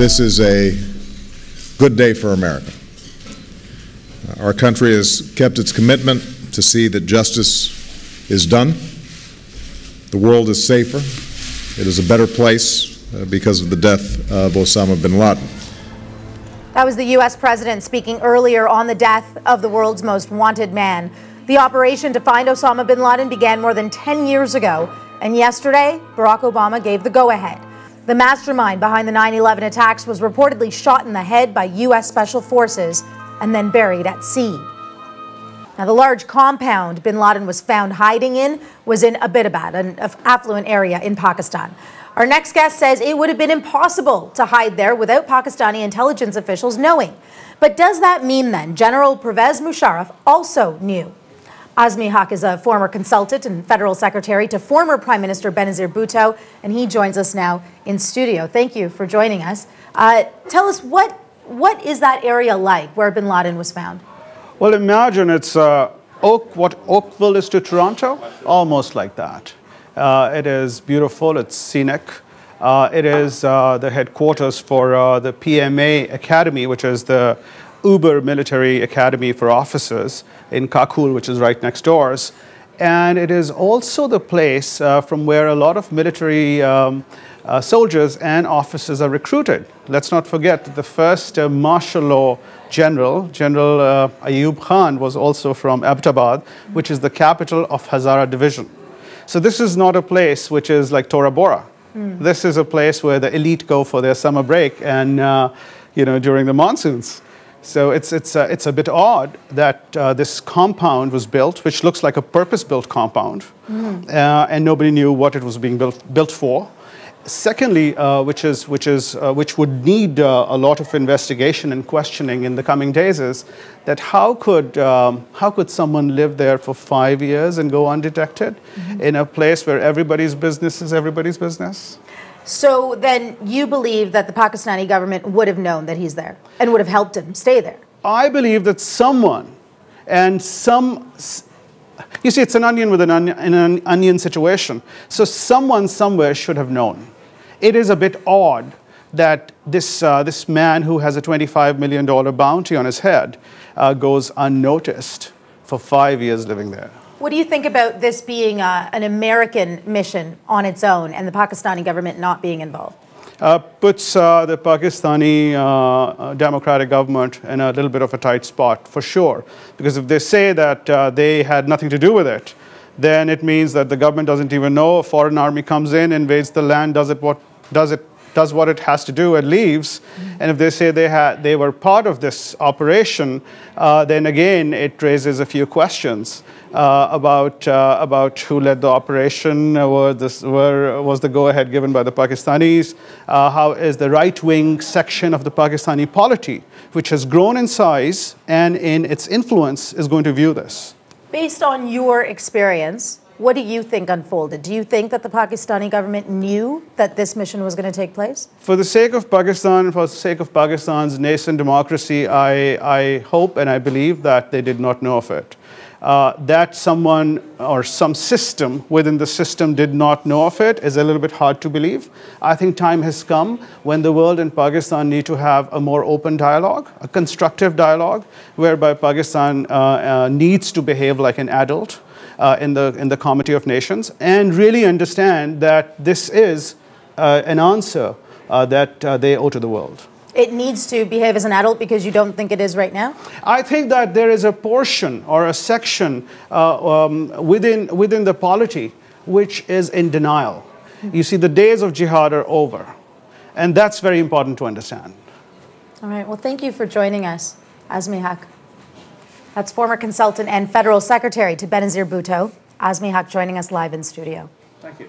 This is a good day for America. Our country has kept its commitment to see that justice is done. The world is safer. It is a better place because of the death of Osama bin Laden. That was the U.S. president speaking earlier on the death of the world's most wanted man. The operation to find Osama bin Laden began more than 10 years ago, and yesterday, Barack Obama gave the go-ahead. The mastermind behind the 9/11 attacks was reportedly shot in the head by U.S. Special Forces and then buried at sea. Now, the large compound bin Laden was found hiding in was in Abbottabad, an affluent area in Pakistan. Our next guest says it would have been impossible to hide there without Pakistani intelligence officials knowing. But does that mean then General Pervez Musharraf also knew? Azmi Haq is a former consultant and federal secretary to former Prime Minister Benazir Bhutto, and he joins us now in studio. Thank you for joining us. Tell us, what is that area like where bin Laden was found? Well, imagine it's what Oakville is to Toronto, almost like that. It is beautiful, it's scenic. It is the headquarters for the PMA Academy, which is the Uber military academy for officers in Kakul, which is right next door. And it is also the place from where a lot of military soldiers and officers are recruited. Let's not forget that the first martial law General Ayub Khan was also from Abbottabad, which is the capital of Hazara Division. So this is not a place which is like Tora Bora. This is a place where the elite go for their summer break and during the monsoons. So it's a bit odd that this compound was built, which looks like a purpose-built compound, and nobody knew what it was being built for. Secondly, which would need a lot of investigation and questioning in the coming days, is that how could someone live there for 5 years and go undetected in a place where everybody's business is everybody's business? So then you believe that the Pakistani government would have known that he's there and would have helped him stay there? I believe that someone you see, it's an onion with an onion situation. So someone somewhere should have known. It is a bit odd that this man who has a $25 million bounty on his head goes unnoticed for 5 years living there. What do you think about this being an American mission on its own and the Pakistani government not being involved? Puts the Pakistani democratic government in a little bit of a tight spot, for sure. Because if they say that they had nothing to do with it, then it means that the government doesn't even know. A foreign army comes in, invades the land, does what it has to do, and leaves. And if they say they were part of this operation, then again it raises a few questions about who led the operation. Was the go-ahead given by the Pakistanis? How is the right-wing section of the Pakistani polity, which has grown in size and in its influence, is going to view this? Based on your experience, what do you think unfolded? Do you think that the Pakistani government knew that this mission was going to take place? For the sake of Pakistan, for the sake of Pakistan's nascent democracy, I hope and I believe that they did not know of it. That someone or some system within the system did not know of it is a little bit hard to believe. I think time has come when the world and Pakistan need to have a more open dialogue, a constructive dialogue, whereby Pakistan needs to behave like an adult in the Committee of Nations and really understand that this is an answer that they owe to the world. It needs to behave as an adult because you don't think it is right now? I think that there is a portion or a section within the polity which is in denial. You see, the days of jihad are over, and that's very important to understand. All right. Well, thank you for joining us, Azmi Haq. That's former consultant and federal secretary to Benazir Bhutto, Azmi Haq, joining us live in studio. Thank you.